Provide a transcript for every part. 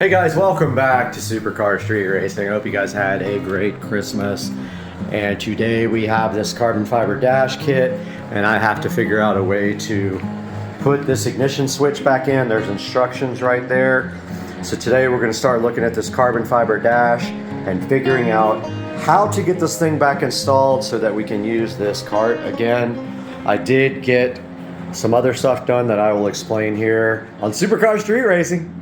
Hey guys, welcome back to Supercar Street Racing. I hope you guys had a great Christmas. And today we have this carbon fiber dash kit, and I have to figure out a way to put this ignition switch back in. There's instructions right there. So today we're going to start looking at this carbon fiber dash and figuring out how to get this thing back installed so that we can use this cart again. I did get some other stuff done that I will explain here on Supercar Street Racing.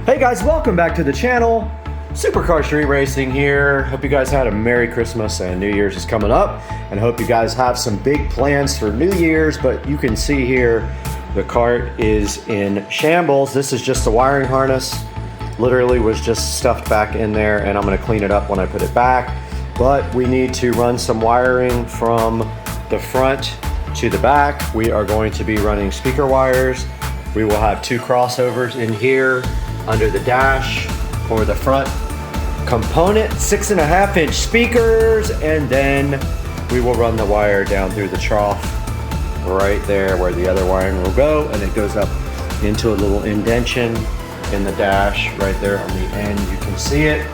Hey guys, welcome back to the channel. Supercar Street Racing here. Hope you guys had a Merry Christmas, and New Year's is coming up, and hope you guys have some big plans for New Year's. But you can see here the cart is in shambles. This is just the wiring harness. Literally was just stuffed back in there, and I'm going to clean it up when I put it back. But we need to run some wiring from the front to the back. We are going to be running speaker wires. We will have two crossovers in here under the dash for the front component, 6.5-inch speakers, and then we will run the wire down through the trough right there where the other wiring will go, and it goes up into a little indentation in the dash right there on the end. You can see it.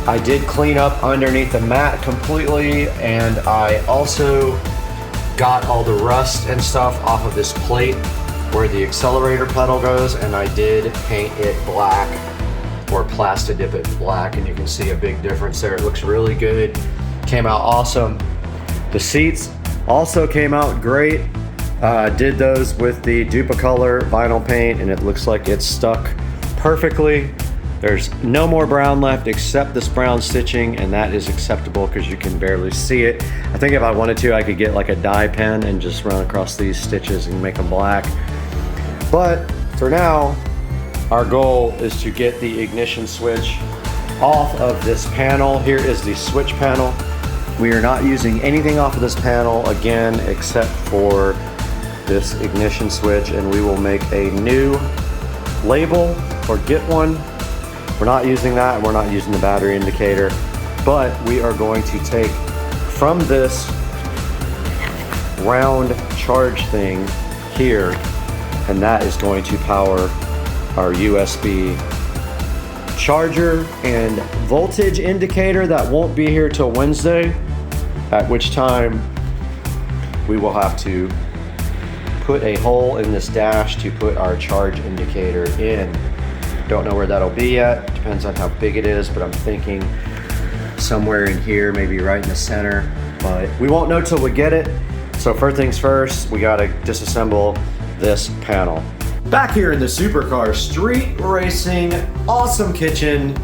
I did clean up underneath the mat completely, and I also got all the rust and stuff off of this plate where the accelerator pedal goes, and I did paint it black, or plastic dip it black, and you can see a big difference there. It looks really good. Came out awesome. The seats also came out great. Did those with the Duplicolor vinyl paint, and it looks like it's stuck perfectly. There's no more brown left except this brown stitching, and that is acceptable because you can barely see it. I think if I wanted to, I could get like a dye pen and just run across these stitches and make them black. But for now, our goal is to get the ignition switch off of this panel. Here is the switch panel. We are not using anything off of this panel again except for this ignition switch, and we will make a new label or get one. We're not using that. We're not using the battery indicator, but we are going to take from this round charge thing here, and that is going to power our USB charger and voltage indicator that won't be here till Wednesday, at which time we will have to put a hole in this dash to put our charge indicator in. Don't know where that'll be yet. Depends on how big it is, but I'm thinking somewhere in here, maybe right in the center, but we won't know till we get it. So first things first, we gotta disassemble this panel. Back here in the Supercar Street Racing awesome kitchen,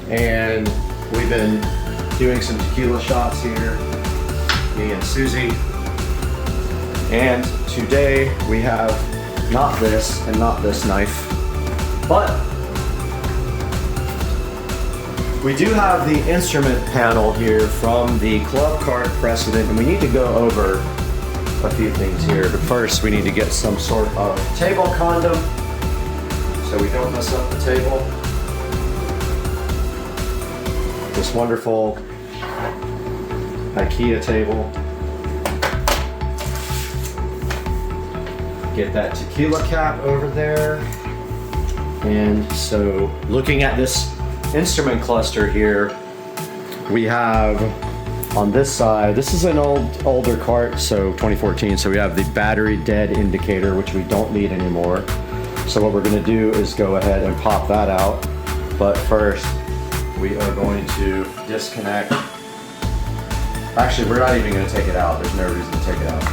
and we've been doing some tequila shots here, me and Susie. And today we have not this and not this knife, but we do have the instrument panel here from the Club Cart Precedent, and we need to go over a few things here. But first we need to get some sort of table condom so we don't mess up the table. This wonderful IKEA table. Get that tequila cap over there. And so looking at this instrument cluster here, we have on this side, this is an older cart, so 2014, so we have the battery dead indicator, which we don't need anymore. So what we're gonna do is go ahead and pop that out. But first, we are going to disconnect. Actually, we're not even gonna take it out. There's no reason to take it out.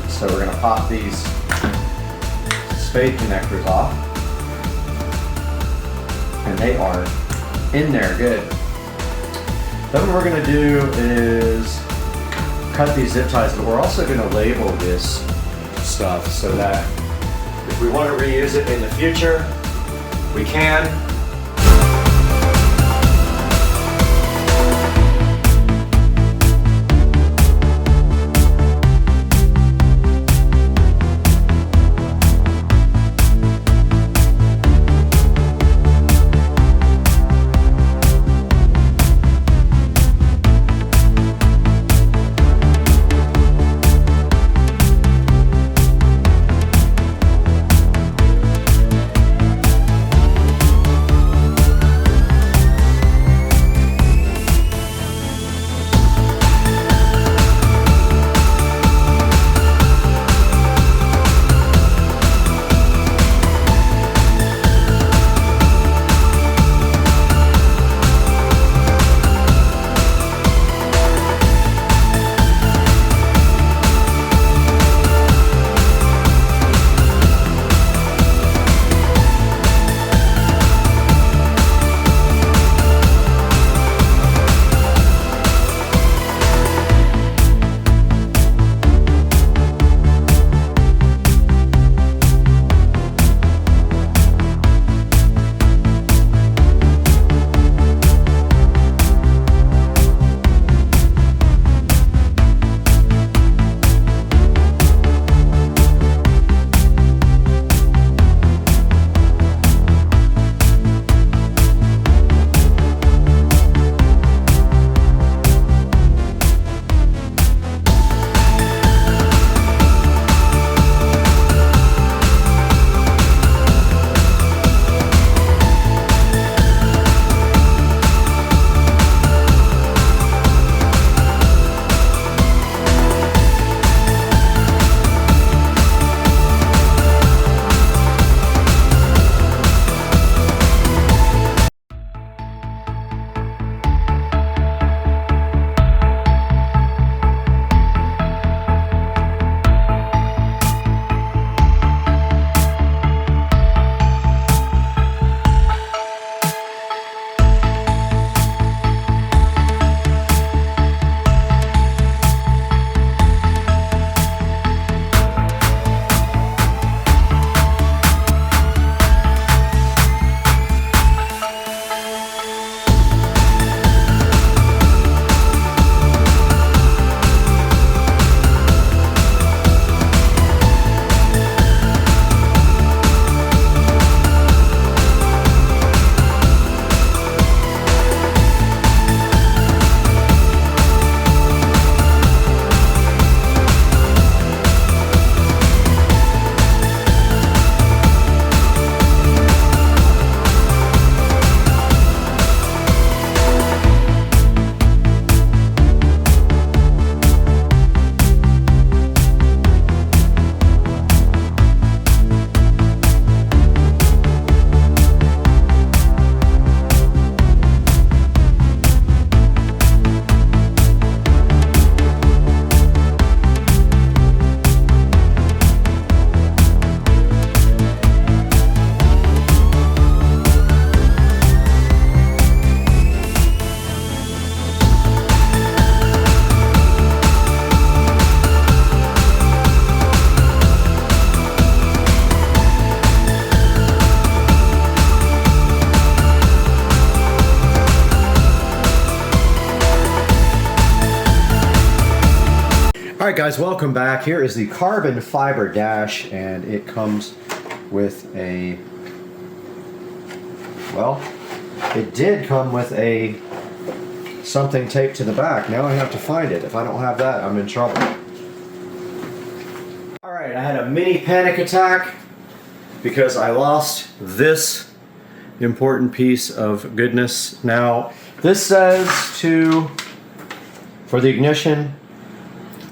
So we're gonna pop these spade connectors off, and they are in there good. Then what we're gonna do is cut these zip ties, but we're also gonna label this stuff so that if we want to reuse it in the future, we can. Alright guys, welcome back. Here is the carbon fiber dash, and it comes with a, well, it did come with a something taped to the back. Now I have to find it. If I don't have that, I'm in trouble. Alright, I had a mini panic attack because I lost this important piece of goodness. Now, this says for the ignition,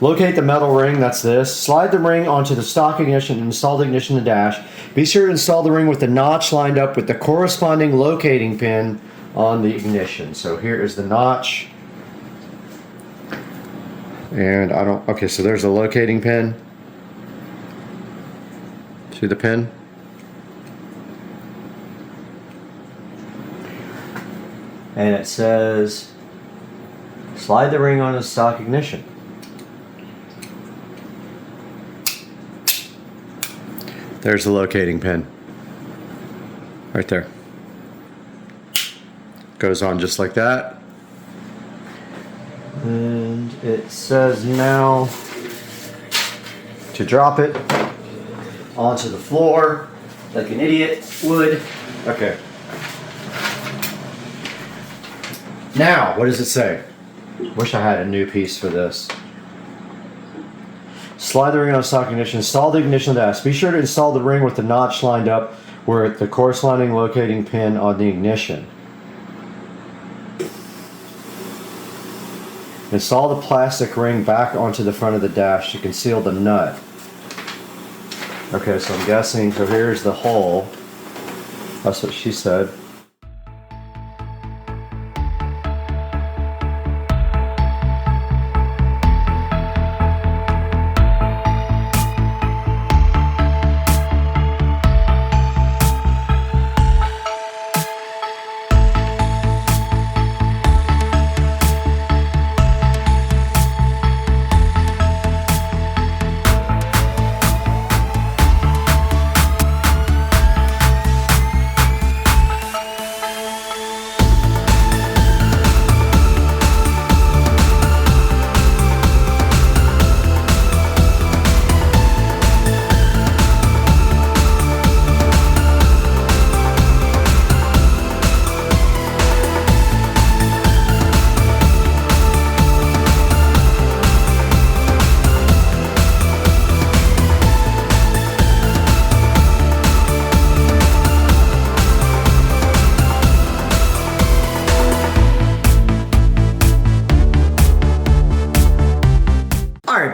locate the metal ring, that's this. Slide the ring onto the stock ignition and install the ignition in the dash. Be sure to install the ring with the notch lined up with the corresponding locating pin on the ignition. So here is the notch. And okay, so there's the locating pin. See the pin? And it says, slide the ring on the stock ignition. There's the locating pin. Right there. Goes on just like that. And it says now to drop it onto the floor like an idiot would. Okay. Now, what does it say? Wish I had a new piece for this. Slide the ring on stock ignition. Install the ignition dash. Be sure to install the ring with the notch lined up where the corresponding locating pin on the ignition. Install the plastic ring back onto the front of the dash to conceal the nut. Okay, so I'm guessing, so here's the hole. That's what she said.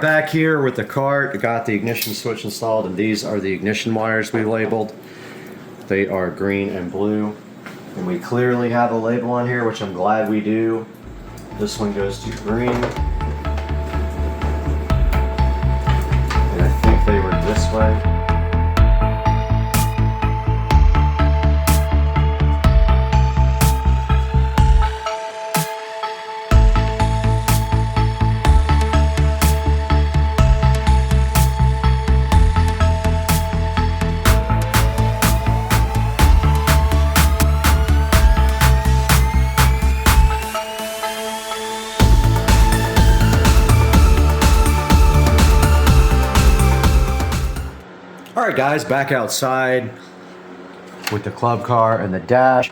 Back here with the cart, I got the ignition switch installed, and these are the ignition wires we labeled. They are green and blue, and we clearly have a label on here, which I'm glad we do. This one goes to green, and I think they were this way. Alright guys, back outside with the club car and the dash.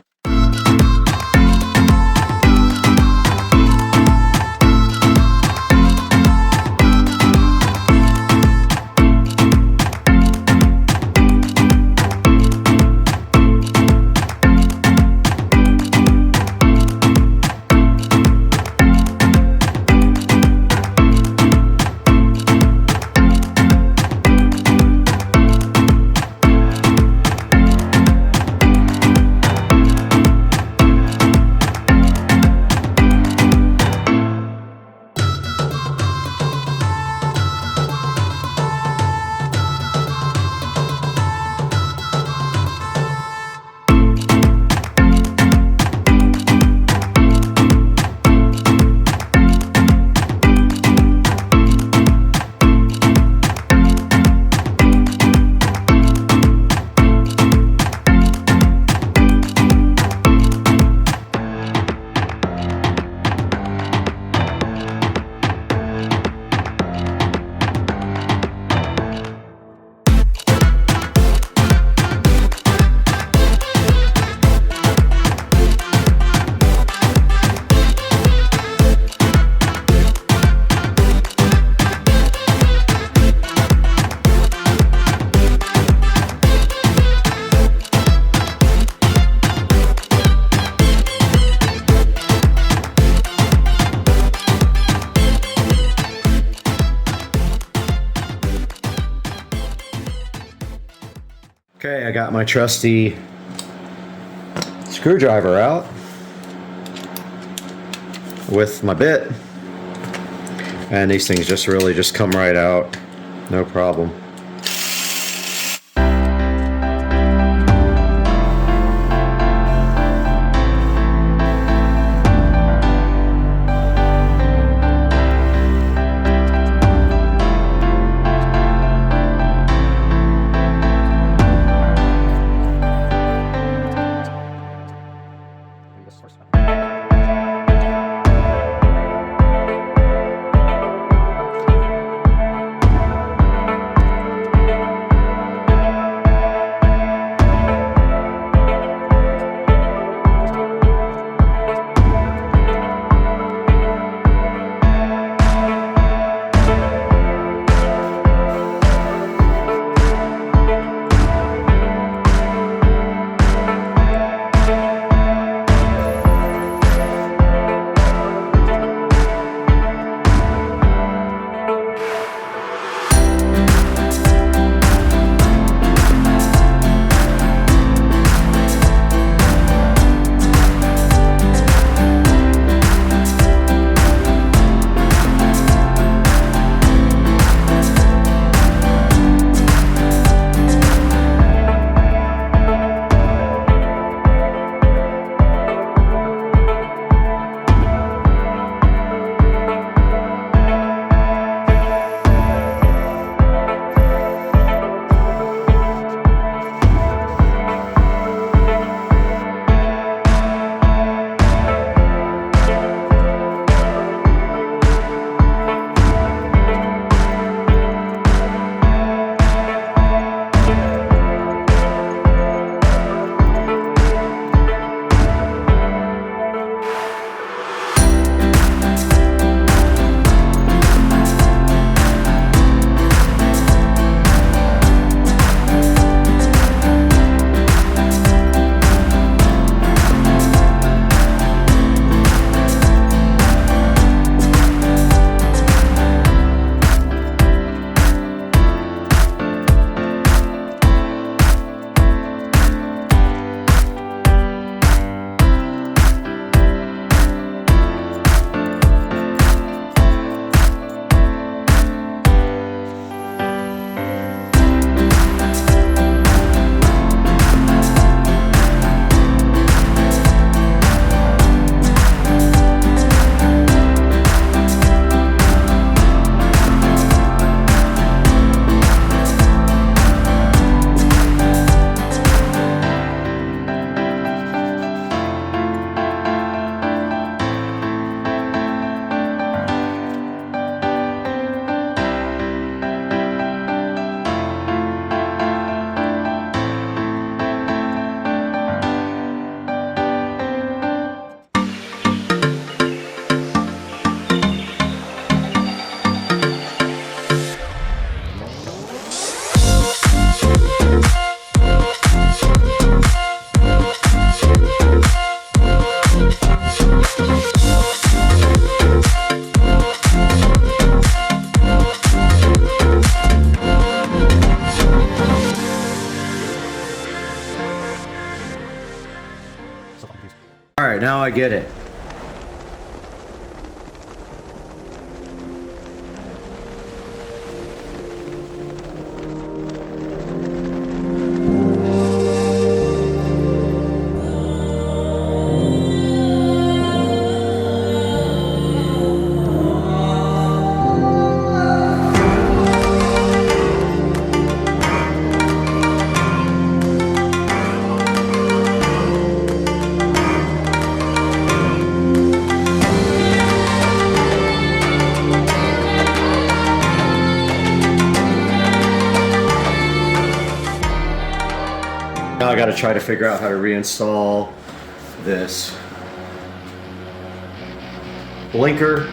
Okay, I got my trusty screwdriver out with my bit, and these things just really just come right out, no problem. All right, now I get it. Now I got to try to figure out how to reinstall this blinker.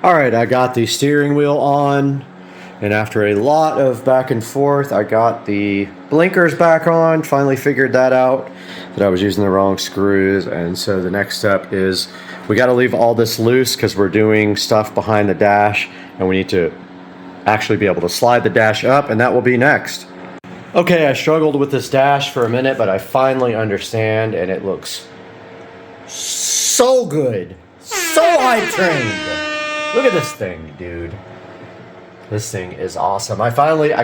All right, I got the steering wheel on, and after a lot of back and forth, I got the blinkers back on, finally figured that out, that I was using the wrong screws. And so the next step is we got to leave all this loose because we're doing stuff behind the dash, and we need to actually be able to slide the dash up, and that will be next. Okay, I struggled with this dash for a minute, but I finally understand, and it looks so good. So hype trained. Look at this thing, dude. This thing is awesome. I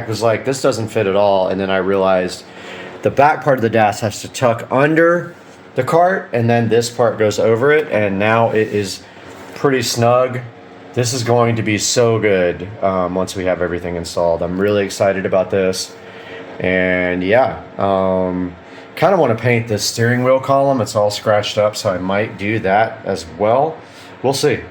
was like, this doesn't fit at all, and then I realized the back part of the dash has to tuck under the cart, and then this part goes over it, and now it is pretty snug. This is going to be so good once we have everything installed. I'm really excited about this. And yeah, kind of want to paint this steering wheel column. It's all scratched up, so I might do that as well. We'll see.